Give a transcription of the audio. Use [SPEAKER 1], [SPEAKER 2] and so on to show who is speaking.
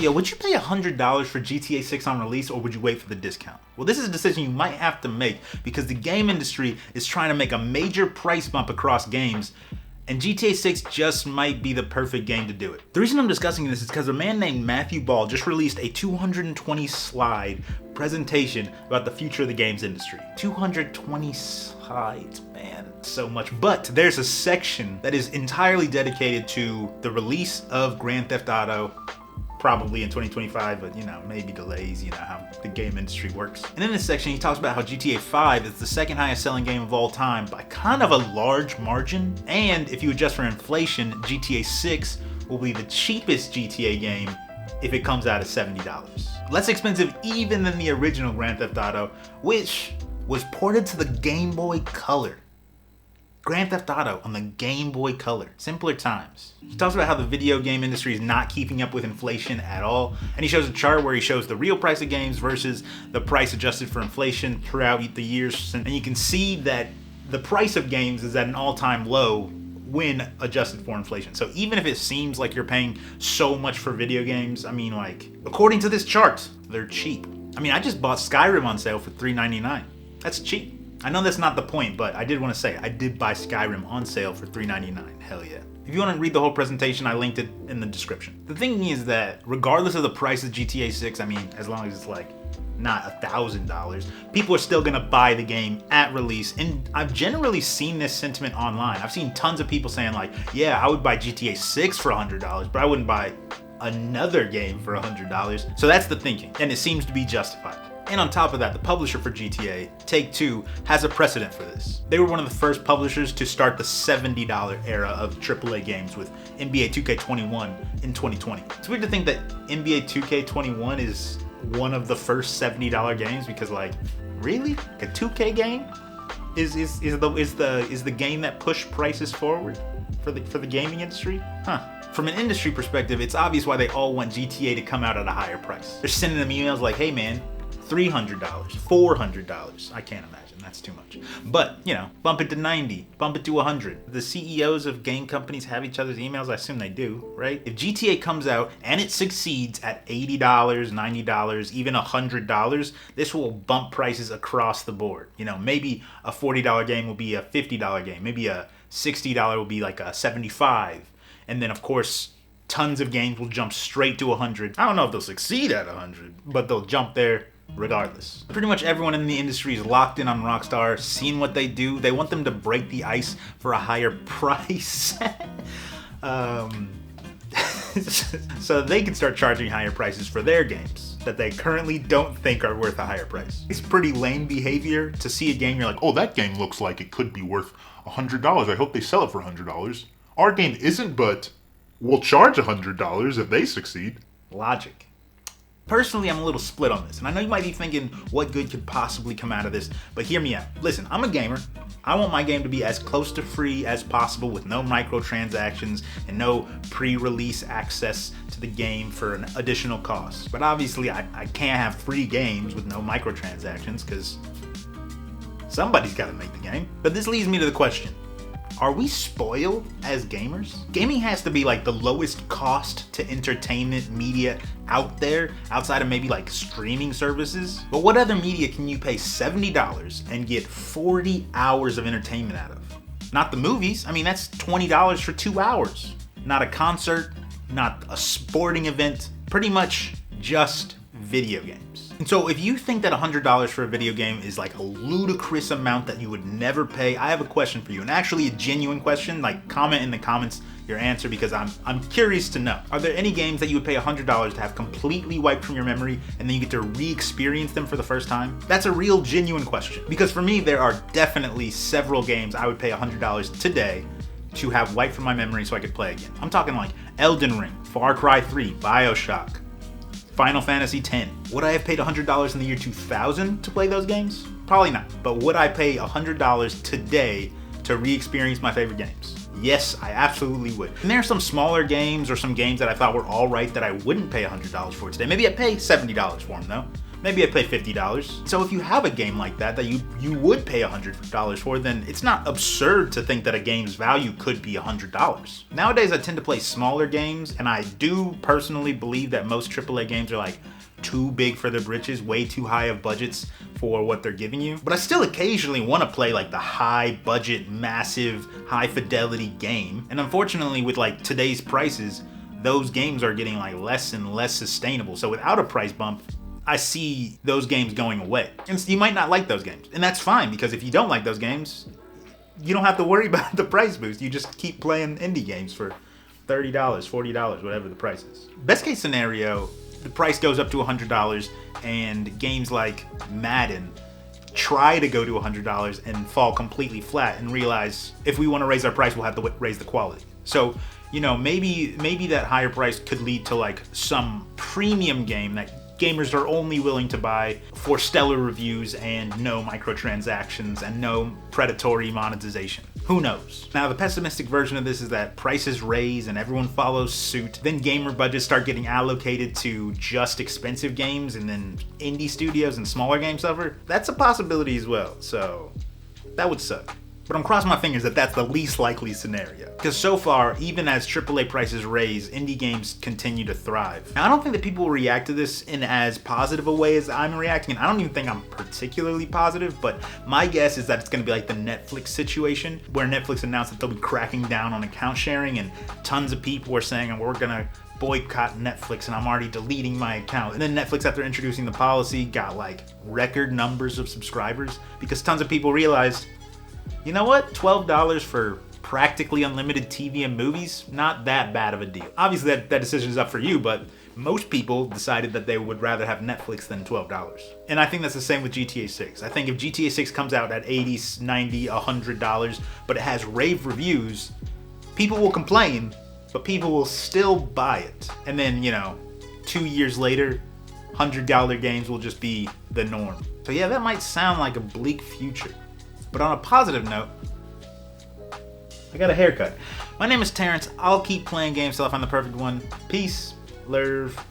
[SPEAKER 1] Yo, would you pay $100 for GTA 6 on release, or would you wait for the discount? Well, this is a decision you might have to make because the game industry is trying to make a major price bump across games, and GTA 6 just might be the perfect game to do it. The reason I'm discussing this is because a man named Matthew Ball just released a 220 slide presentation about the future of the games industry. 220 slides, man, so much. But there's a section that is entirely dedicated to the release of Grand Theft Auto, probably in 2025, but maybe delays, how the game industry works. And in this section, he talks about how GTA 5 is the second highest selling game of all time by kind of a large margin. And if you adjust for inflation, GTA 6 will be the cheapest GTA game if it comes out at $70. Less expensive even than the original Grand Theft Auto, which was ported to the Game Boy Color. Grand Theft Auto on the Game Boy Color. Simpler times. He talks about how the video game industry is not keeping up with inflation at all, and he shows a chart where he shows the real price of games versus the price adjusted for inflation throughout the years, and you can see that the price of games is at an all-time low when adjusted for inflation. So even if it seems like you're paying so much for video games, according to this chart, they're cheap. I just bought Skyrim on sale for $3.99. That's cheap. I know that's not the point, but I did want to say I did buy Skyrim on sale for $3.99. Hell yeah. If you want to read the whole presentation, I linked it in the description. The thing is that regardless of the price of GTA 6, as long as it's not $1,000, people are still gonna buy the game at release. And I've generally seen this sentiment online. I've seen tons of people saying yeah, I would buy GTA 6 for $100, but I wouldn't buy another game for $100. So that's the thinking, and it seems to be justified. And on top of that, the publisher for GTA, Take-Two, has a precedent for this. They were one of the first publishers to start the $70 era of AAA games with NBA 2K21 in 2020. It's weird to think that NBA 2K21 is one of the first $70 games because really? A 2K game is the game that pushed prices forward for the gaming industry? Huh. From an industry perspective, it's obvious why they all want GTA to come out at a higher price. They're sending them emails like, hey man, $300, $400. I can't imagine, that's too much. But, bump it to 90, bump it to 100. The CEOs of game companies have each other's emails, I assume they do, right? If GTA comes out and it succeeds at $80, $90, even $100, this will bump prices across the board. Maybe a $40 game will be a $50 game, maybe a $60 will be like a $75. And then of course, tons of games will jump straight to 100. I don't know if they'll succeed at 100, but they'll jump there regardless. Pretty much everyone in the industry is locked in on Rockstar, seeing what they do. They want them to break the ice for a higher price. So they can start charging higher prices for their games that they currently don't think are worth a higher price. It's pretty lame behavior to see a game, you're like, oh, that game looks like it could be worth $100. I hope they sell it for $100. Our game isn't, but we'll charge $100 if they succeed. Logic. Personally, I'm a little split on this, and I know you might be thinking what good could possibly come out of this, but hear me out. Listen, I'm a gamer. I want my game to be as close to free as possible with no microtransactions and no pre-release access to the game for an additional cost. But obviously, I can't have free games with no microtransactions because somebody's got to make the game. But this leads me to the question. Are we spoiled as gamers? Gaming has to be the lowest cost to entertainment media out there, outside of maybe streaming services. But what other media can you pay $70 and get 40 hours of entertainment out of? Not the movies. That's $20 for 2 hours. Not a concert, not a sporting event, pretty much just video games. And so if you think that $100 for a video game is a ludicrous amount that you would never pay, I have a question for you, and actually a genuine question. Comment in the comments your answer because I'm curious to know. Are there any games that you would pay $100 to have completely wiped from your memory and then you get to re-experience them for the first time? That's a real genuine question. Because for me, there are definitely several games I would pay $100 today to have wiped from my memory so I could play again. I'm talking Elden Ring, Far Cry 3, BioShock, Final Fantasy X. Would I have paid $100 in the year 2000 to play those games? Probably not. But would I pay $100 today to re-experience my favorite games? Yes, I absolutely would. And there are some smaller games or some games that I thought were alright that I wouldn't pay $100 for today. Maybe I'd pay $70 for them though. maybe I pay $50. So if you have a game like that you would pay $100 for, then it's not absurd to think that a game's value could be $100. Nowadays I tend to play smaller games, and I do personally believe that most AAA games are like too big for their britches, way too high of budgets for what they're giving you. But I still occasionally want to play like the high budget, massive, high fidelity game. And unfortunately with like today's prices, those games are getting like less and less sustainable. So without a price bump, I see those games going away. And you might not like those games, and that's fine, because if you don't like those games, you don't have to worry about the price boost. You just keep playing indie games for $30, $40, whatever the price is. Best case scenario, the price goes up to $100 and games like Madden try to go to $100 and fall completely flat and realize if we want to raise our price, we'll have to raise the quality. So, you know, maybe that higher price could lead to like some premium game that gamers are only willing to buy for stellar reviews and no microtransactions and no predatory monetization. Who knows? Now, the pessimistic version of this is that prices raise and everyone follows suit. Then gamer budgets start getting allocated to just expensive games, and then indie studios and smaller games suffer. That's a possibility as well, so that would suck. But I'm crossing my fingers that that's the least likely scenario. Because so far, even as AAA prices raise, indie games continue to thrive. Now, I don't think that people will react to this in as positive a way as I'm reacting, and I don't even think I'm particularly positive, but my guess is that it's gonna be like the Netflix situation, where Netflix announced that they'll be cracking down on account sharing, and tons of people were saying, we're gonna boycott Netflix, and I'm already deleting my account. And then Netflix, after introducing the policy, got like record numbers of subscribers, because tons of people realized, you know what? $12 for practically unlimited TV and movies, not that bad of a deal. Obviously that decision is up for you, but most people decided that they would rather have Netflix than $12. And I think that's the same with GTA 6. I think if GTA 6 comes out at $80, $90, $100, but it has rave reviews, people will complain, but people will still buy it. And then, you know, 2 years later, $100 games will just be the norm. So yeah, that might sound like a bleak future. But on a positive note, I got a haircut. My name is Terrence. I'll keep playing games till I find the perfect one. Peace, love.